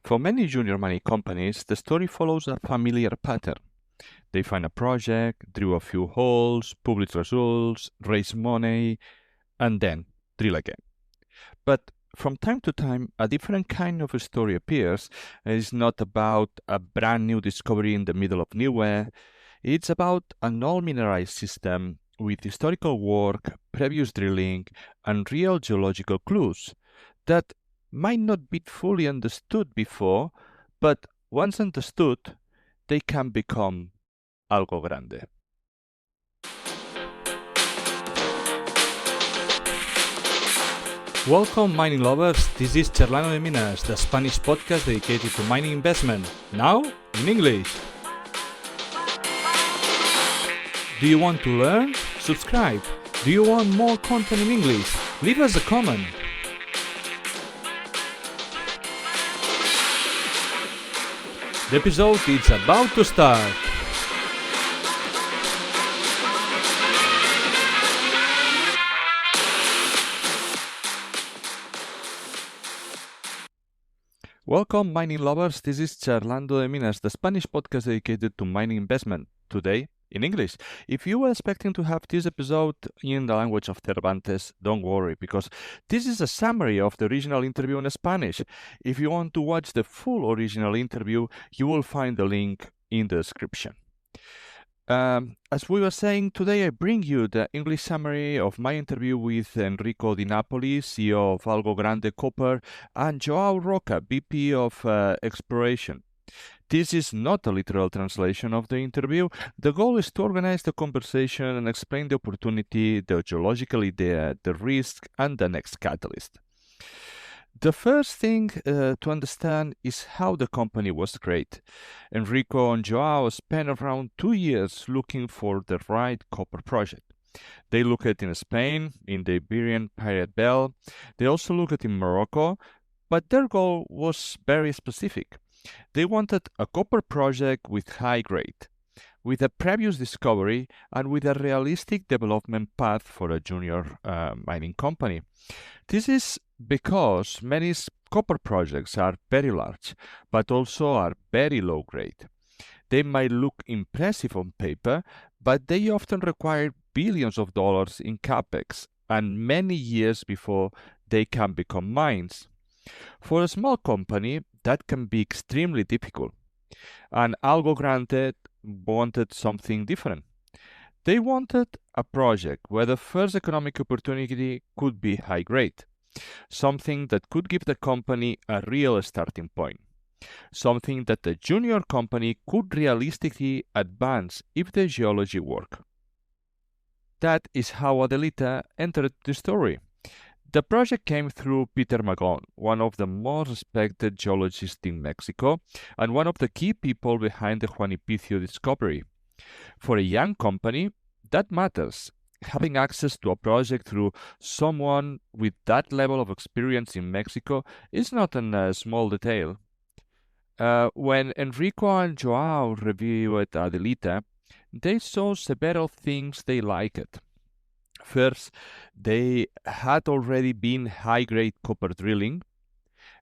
For many junior mining companies, the story follows a familiar pattern. They find a project, drill a few holes, publish results, raise money, and then drill again. But from time to time, a different kind of a story appears. It's not about a brand new discovery in the middle of nowhere. It's about an old mineralized system with historical work, previous drilling, and real geological clues that might not be fully understood before, but once understood, they can become algo grande. Welcome, mining lovers. This is Charlando de Minas, the Spanish podcast dedicated to mining investment. Now, in English. Do you want to learn? Subscribe. Do you want more content in English? Leave us a comment. The episode is about to start. Welcome, mining lovers. This is Charlando de Minas, the Spanish podcast dedicated to mining investment. Today, in English. If you were expecting to have this episode in the language of Cervantes, don't worry, because this is a summary of the original interview in Spanish. If you want to watch the full original interview, you will find the link in the description. As we were saying, today I bring you the English summary of my interview with Enrico Di Napoli, CEO of Algo Grande Copper, and Joao Roca, VP of Exploration. This is not a literal translation of the interview. The goal is to organize the conversation and explain the opportunity, the geological idea, the risk, and the next catalyst. The first thing to understand is how the company was created. Enrico and Joao spent around 2 years looking for the right copper project. They looked in Spain, in the Iberian Pyrite Belt. They also looked in Morocco, but their goal was very specific. They wanted a copper project with high grade, with a previous discovery, and with a realistic development path for a junior mining company. This is because many copper projects are very large, but also are very low grade. They might look impressive on paper, but they often require billions of dollars in capex and many years before they can become mines. For a small company, that can be extremely difficult. And Algo Grande wanted something different. They wanted a project where the first economic opportunity could be high grade, something that could give the company a real starting point, something that the junior company could realistically advance if the geology worked. That is how Adelita entered the story. The project came through Peter Magón, one of the most respected geologists in Mexico and one of the key people behind the Juanipicio discovery. For a young company, that matters. Having access to a project through someone with that level of experience in Mexico is not a small detail. When Enrico and Joao reviewed Adelita, they saw several things they liked. First, they had already been high-grade copper drilling.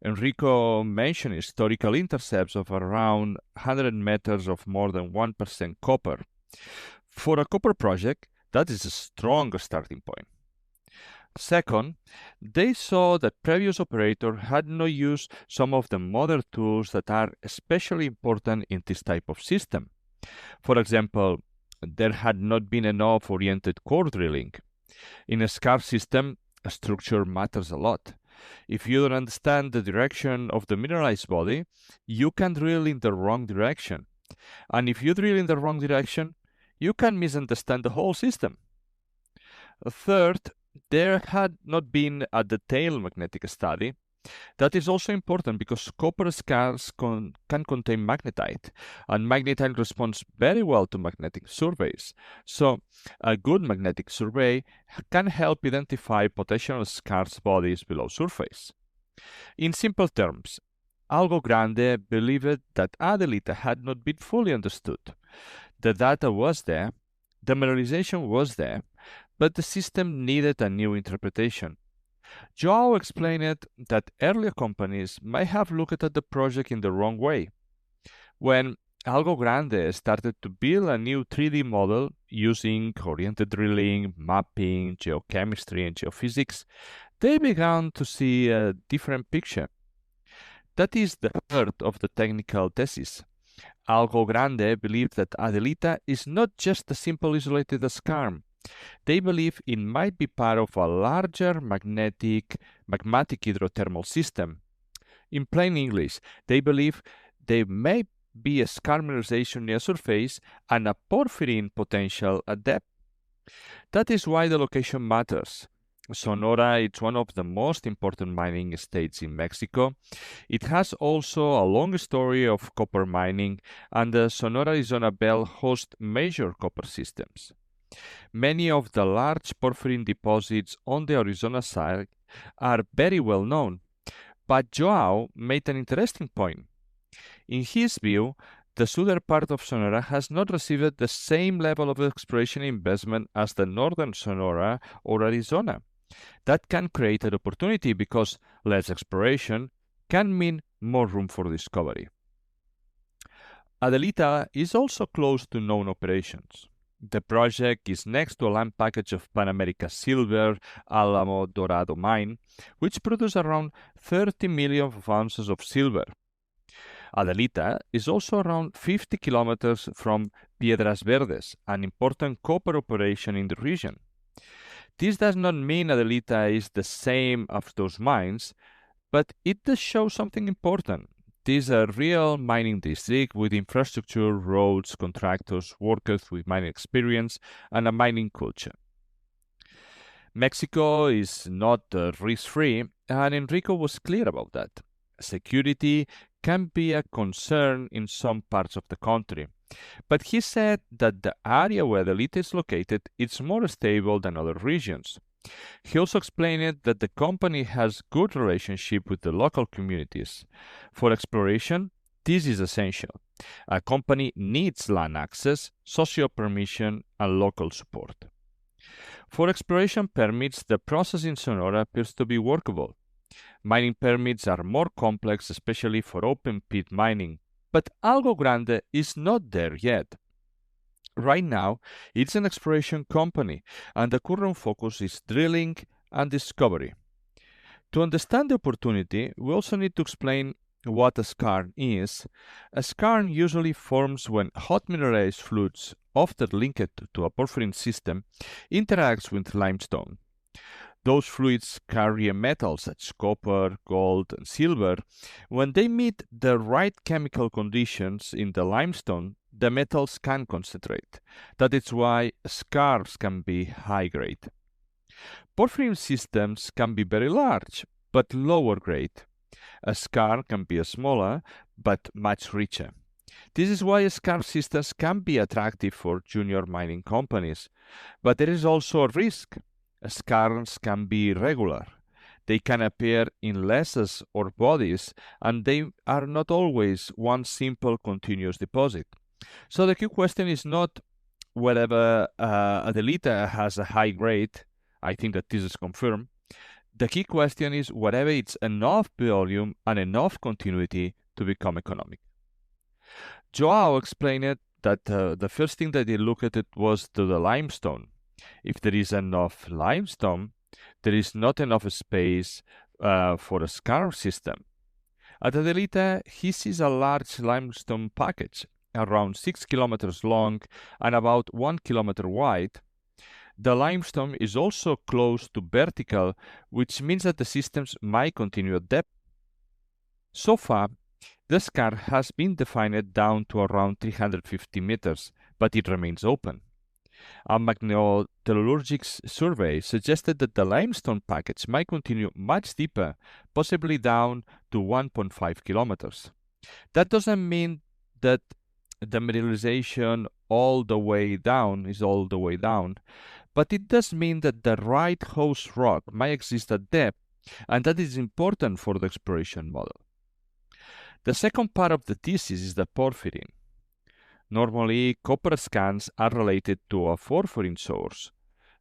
Enrico mentioned historical intercepts of around 100 meters of more than 1% copper. For a copper project, that is a strong starting point. Second, they saw that previous operator had not used some of the modern tools that are especially important in this type of system. For example, there had not been enough oriented core drilling. In a skarn system, structure matters a lot. If you don't understand the direction of the mineralized body, you can drill in the wrong direction. And if you drill in the wrong direction, you can misunderstand the whole system. Third, there had not been a detailed magnetic study. That is also important because copper skarns can contain magnetite, and magnetite responds very well to magnetic surveys. So, a good magnetic survey can help identify potential skarn bodies below surface. In simple terms, Algo Grande believed that Adelita had not been fully understood. The data was there, the mineralization was there, but the system needed a new interpretation. Joao explained that earlier companies might have looked at the project in the wrong way. When Algo Grande started to build a new 3D model using oriented drilling, mapping, geochemistry, and geophysics, they began to see a different picture. That is the heart of the technical thesis. Algo Grande believed that Adelita is not just a simple isolated skarn. They believe it might be part of a larger magmatic hydrothermal system. In plain English, they believe there may be a skarn mineralization near surface and a porphyry potential at depth. That is why the location matters. Sonora is one of the most important mining states in Mexico. It has also a long story of copper mining, and the Sonora Arizona Belt hosts major copper systems. Many of the large porphyry deposits on the Arizona side are very well known, but Joao made an interesting point. In his view, the southern part of Sonora has not received the same level of exploration investment as the northern Sonora or Arizona. That can create an opportunity because less exploration can mean more room for discovery. Adelita is also close to known operations. The project is next to a land package of Pan America Silver, Alamo Dorado mine, which produces around 30 million ounces of silver. Adelita is also around 50 kilometers from Piedras Verdes, an important copper operation in the region. This does not mean Adelita is the same as those mines, but it does show something important. This is a real mining district with infrastructure, roads, contractors, workers with mining experience, and a mining culture. Mexico is not risk-free, and Enrico was clear about that. Security can be a concern in some parts of the country, but he said that the area where Adelita is located is more stable than other regions. He also explained that the company has good relationship with the local communities. For exploration, this is essential. A company needs land access, social permission, and local support. For exploration permits, the process in Sonora appears to be workable. Mining permits are more complex, especially for open pit mining, but Algo Grande is not there yet. Right now, it's an exploration company, and the current focus is drilling and discovery. To understand the opportunity, we also need to explain what a skarn is. A skarn usually forms when hot mineralized fluids, often linked to a porphyry system, interacts with limestone. Those fluids carry metals such as copper, gold, and silver. When they meet the right chemical conditions in the limestone, the metals can concentrate. That is why skarns can be high grade. Porphyry systems can be very large, but lower grade. A skarn can be smaller, but much richer. This is why skarn systems can be attractive for junior mining companies. But there is also a risk. Skarns can be irregular. They can appear in layers or bodies, and they are not always one simple continuous deposit. So the key question is not whether Adelita has a high grade. I think that this is confirmed. The key question is whether it's enough volume and enough continuity to become economic. Joao explained that the first thing that he looked at was the limestone. If there is enough limestone, there is not enough space for a skarn system. At Adelita, he sees a large limestone package, around 6 kilometers long and about 1 kilometer wide. The limestone is also close to vertical, which means that the systems might continue at depth. So far, the skarn has been defined down to around 350 meters, but it remains open. A magnetotellurgic survey suggested that the limestone package might continue much deeper, possibly down to 1.5 kilometers. That doesn't mean that the mineralization all the way down is all the way down, but it does mean that the right host rock might exist at depth, and that is important for the exploration model. The second part of the thesis is the porphyry. Normally, copper scans are related to a porphyry source.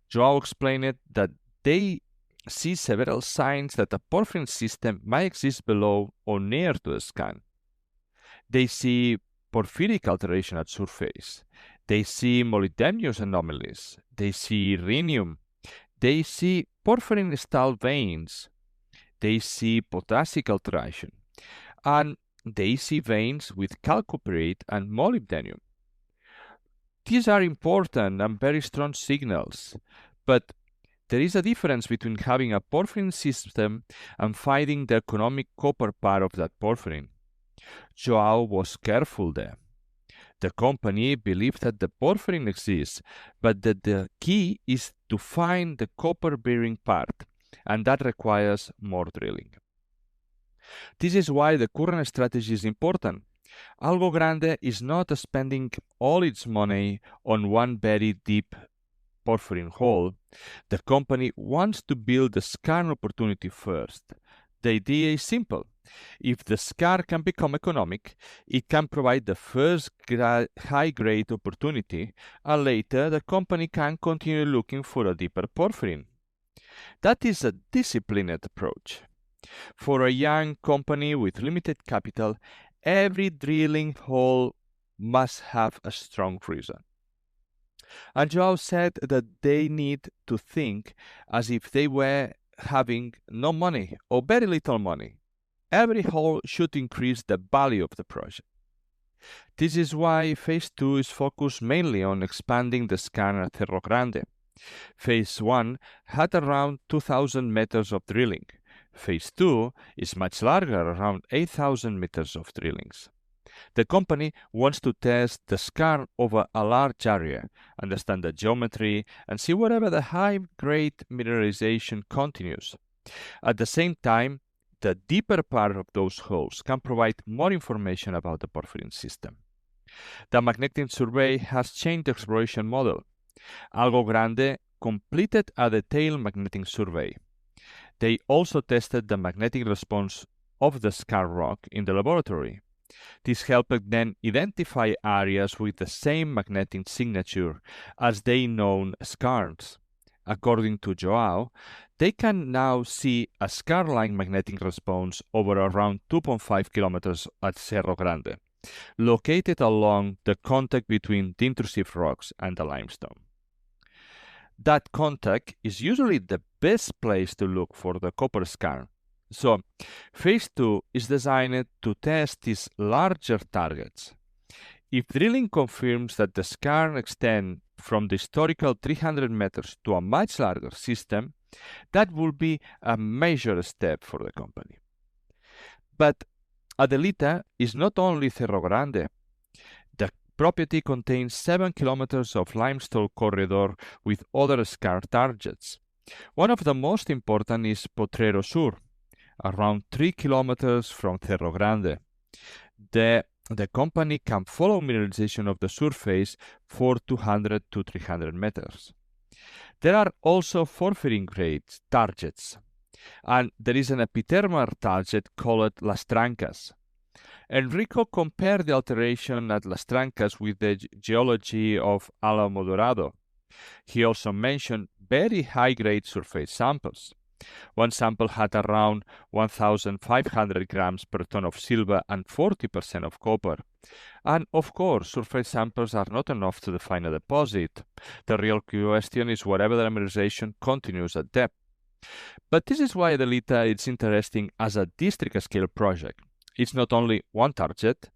Joao explained that they see several signs that a porphyrin system might exist below or near to the skarn. They see porphyric alteration at surface. They see molybdenous anomalies. They see rhenium. They see porphyrin-style veins. They see potassic alteration. And they see veins with chalcopyrite and molybdenum. These are important and very strong signals, but there is a difference between having a porphyrin system and finding the economic copper part of that porphyrin. Joao was careful there. The company believed that the porphyrin exists, but that the key is to find the copper-bearing part, and that requires more drilling. This is why the current strategy is important. Algo Grande is not spending all its money on one very deep porphyrin hole. The company wants to build the skarn opportunity first. The idea is simple. If the skarn can become economic, it can provide the first high-grade opportunity, and later the company can continue looking for a deeper porphyrin. That is a disciplined approach. For a young company with limited capital, every drilling hole must have a strong reason. And Joao said that they need to think as if they were having no money or very little money. Every hole should increase the value of the project. This is why Phase 2 is focused mainly on expanding the skarn at Cerro Grande. Phase 1 had around 2,000 meters of drilling. Phase 2 is much larger, around 8,000 meters of drillings. The company wants to test the skarn over a large area, understand the geometry, and see wherever the high-grade mineralization continues. At the same time, the deeper part of those holes can provide more information about the porphyrin system. The magnetic survey has changed the exploration model. Algo Grande completed a detailed magnetic survey. They also tested the magnetic response of the skarn rock in the laboratory. This helped them identify areas with the same magnetic signature as they known skarns. According to Joao, they can now see a skarn-like magnetic response over around 2.5 kilometers at Cerro Grande, located along the contact between the intrusive rocks and the limestone. That contact is usually the best place to look for the copper skarn. So, Phase 2 is designed to test these larger targets. If drilling confirms that the skarn extend from the historical 300 meters to a much larger system, that will be a major step for the company. But Adelita is not only Cerro Grande. The property contains 7 kilometers of limestone corridor with other skarn targets. One of the most important is Potrero Sur, around 3 kilometers from Cerro Grande. The company can follow mineralization of the surface for 200 to 300 meters. There are also porphyrin-grade targets, and there is an epithermal target called Las Trancas. Enrico compared the alteration at Las Trancas with the geology of Álamo Dorado. He also mentioned very high-grade surface samples. One sample had around 1,500 grams per ton of silver and 40% of copper. And of course, surface samples are not enough to define a deposit. The real question is whether the mineralization continues at depth. But this is why Adelita is interesting as a district-scale project. It's not only one target.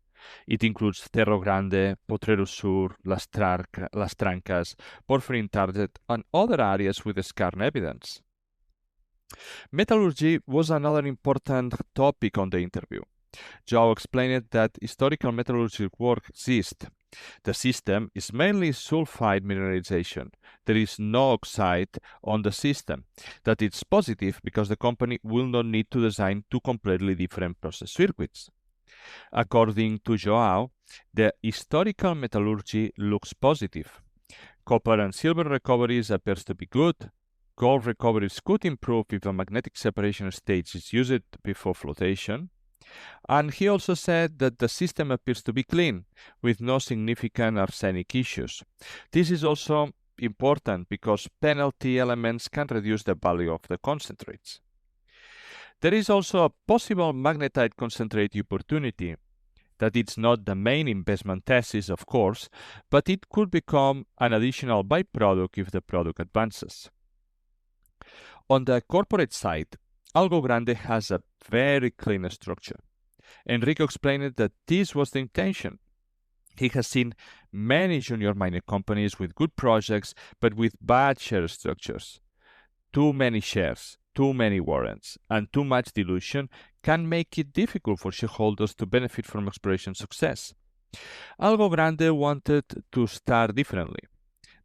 It includes Cerro Grande, Potrero Sur, Las Trancas, porphyrin target, and other areas with skarn evidence. Metallurgy was another important topic on the interview. Joao explained that historical metallurgical work exists. The system is mainly sulfide mineralization. There is no oxide on the system. That is positive because the company will not need to design two completely different process circuits. According to Joao, the historical metallurgy looks positive. Copper and silver recoveries appears to be good. Gold recoveries could improve if a magnetic separation stage is used before flotation. And he also said that the system appears to be clean, with no significant arsenic issues. This is also important because penalty elements can reduce the value of the concentrates. There is also a possible magnetite concentrate opportunity that it's not the main investment thesis, of course, but it could become an additional byproduct if the product advances. On the corporate side, Algo Grande has a very clean structure. Enrico explained that this was the intention. He has seen many junior mining companies with good projects, but with bad share structures. Too many shares, too many warrants, and too much dilution can make it difficult for shareholders to benefit from exploration success. Algo Grande wanted to start differently.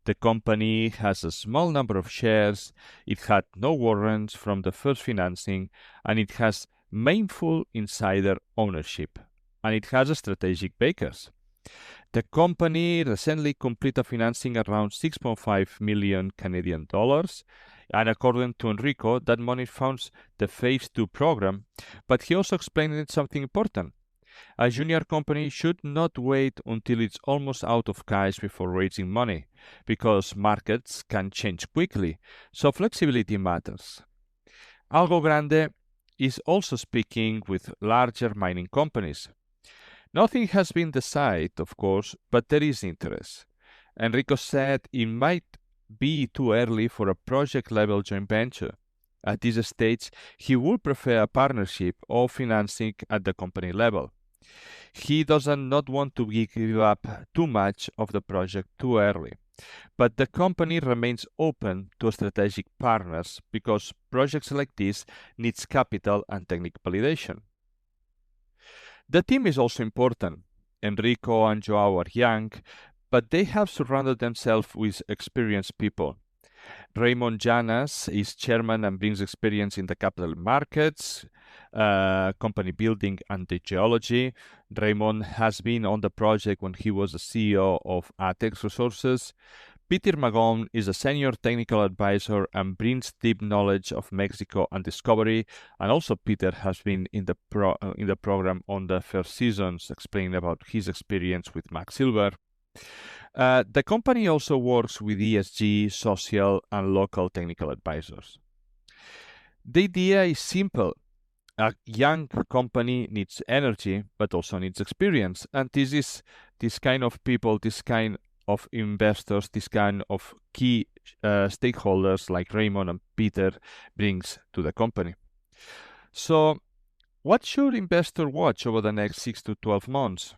The company has a small number of shares, it had no warrants from the first financing, and it has meaningful insider ownership, and it has strategic backers. The company recently completed financing around 6.5 million Canadian dollars, and according to Enrico, that money funds the Phase 2 program, but he also explained something important. A junior company should not wait until it's almost out of cash before raising money, because markets can change quickly, so flexibility matters. Algo Grande is also speaking with larger mining companies. Nothing has been decided, of course, but there is interest. Enrico said it might be too early for a project-level joint venture. At this stage, he would prefer a partnership or financing at the company level. He does not want to give up too much of the project too early, but the company remains open to strategic partners because projects like this needs capital and technical validation. The team is also important. Enrico and Joao are young, but they have surrounded themselves with experienced people. Raymond Janas is chairman and brings experience in the capital markets, company building, and the geology. Raymond has been on the project when he was the CEO of ATEX Resources. Peter Magón is a senior technical advisor and brings deep knowledge of Mexico and discovery. And also Peter has been in the program on the first seasons, explaining about his experience with Max Silver. The company also works with ESG, social, and local technical advisors. The idea is simple. A young company needs energy, but also needs experience. And this kind of people, this kind of investors, this kind of key stakeholders like Raymond and Peter brings to the company. So what should investor watch over the next 6 to 12 months?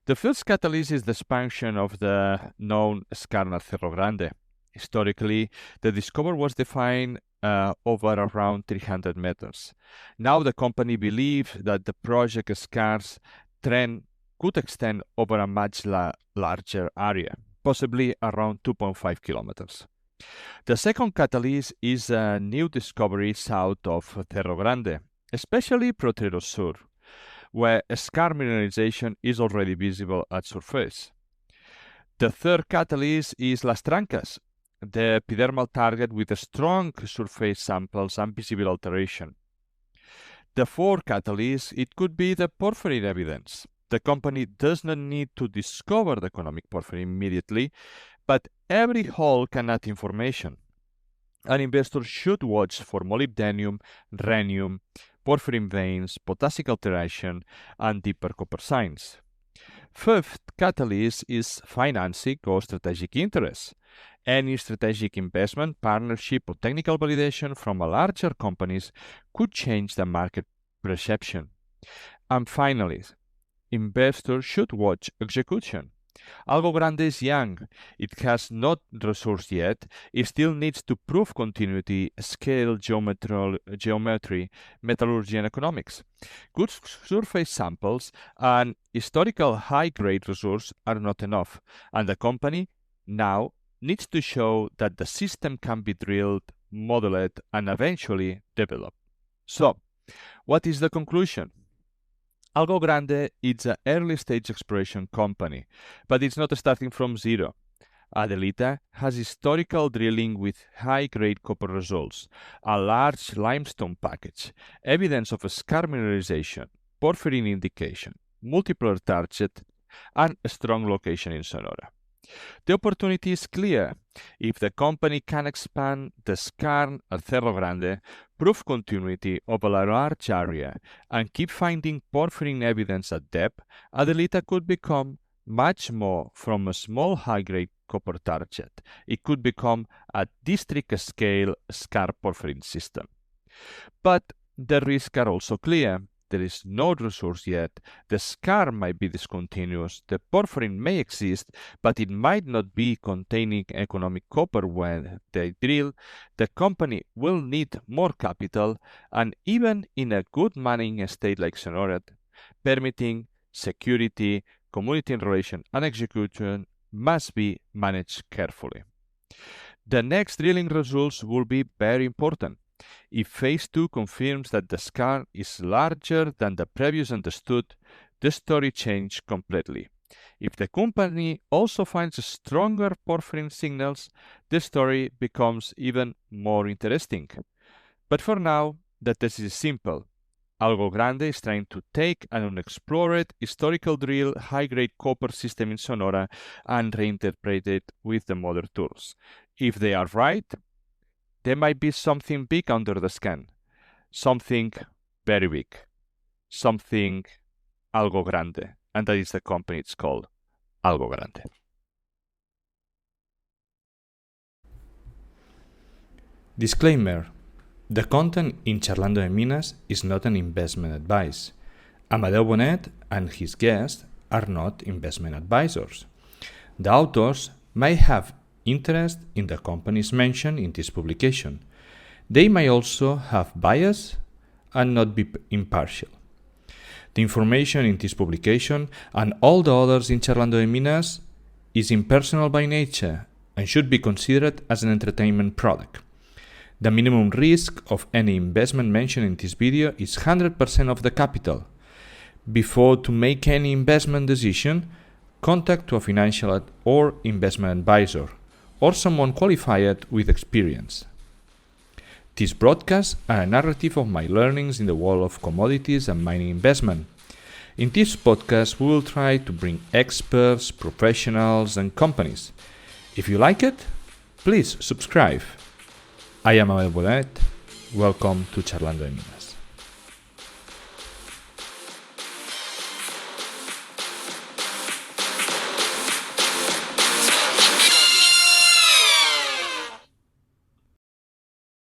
The first catalyst is the expansion of the known skarn at Cerro Grande. Historically, the discovery was defined over around 300 meters. Now the company believes that the project skarn trend could extend over a much larger area, possibly around 2.5 kilometers. The second catalyst is a new discovery south of Cerro Grande, especially Protero Sur, where skarn mineralization is already visible at surface. The third catalyst is Las Trancas, the epidermal target with strong surface samples and visible alteration. The fourth catalyst, it could be the porphyry evidence. The company does not need to discover the economic porphyry immediately, but every hole can add information. An investor should watch for molybdenum, rhenium, porphyry veins, potassic alteration, and deeper copper signs. Fifth catalyst is financing or strategic interest. Any strategic investment, partnership, or technical validation from a larger companies could change the market perception. And finally, investors should watch execution. Algo Grande is young. It has not resource yet. It still needs to prove continuity, scale, geometry, metallurgy, and economics. Good surface samples and historical high-grade resource are not enough, and the company now needs to show that the system can be drilled, modeled, and eventually developed. So, what is the conclusion? Algo Grande is an early-stage exploration company, but it's not starting from zero. Adelita has historical drilling with high-grade copper results, a large limestone package, evidence of a skarn mineralization, porphyry indication, multiple target, and a strong location in Sonora. The opportunity is clear. If the company can expand the skarn at Cerro Grande, prove continuity of a large area, and keep finding porphyry evidence at depth, Adelita could become much more from a small high-grade copper target. It could become a district-scale skarn porphyry system. But the risks are also clear. There is no resource yet. The skarn might be discontinuous. The porphyry may exist, but it might not be containing economic copper when they drill. The company will need more capital, and even in a good mining state like Sonora, permitting, security, community relation, and execution must be managed carefully. The next drilling results will be very important. If Phase 2 confirms that the skarn is larger than the previous understood, the story changes completely. If the company also finds stronger porphyry signals, the story becomes even more interesting. But for now, the thesis is simple. Algo Grande is trying to take an unexplored historical drill high-grade copper system in Sonora and reinterpret it with the modern tools. If they are right, there might be something big under the scan. Something very big. Something Algo Grande. And that is the company it's called. Algo Grande. Disclaimer. The content in Charlando de Minas is not an investment advice. Amadeu Bonet and his guests are not investment advisors. The authors may have interest in the companies mentioned in this publication. They may also have bias and not be impartial. The information in this publication and all the others in Charlando de Minas is impersonal by nature and should be considered as an entertainment product. The minimum risk of any investment mentioned in this video is 100% of the capital. Before to make any investment decision, contact to a financial or investment advisor or someone qualified with experience. These broadcasts are a narrative of my learnings in the world of commodities and mining investment. In this podcast, we will try to bring experts, professionals, and companies. If you like it, please subscribe. I am Amadeu Bonet. Welcome to Charlando de Minas.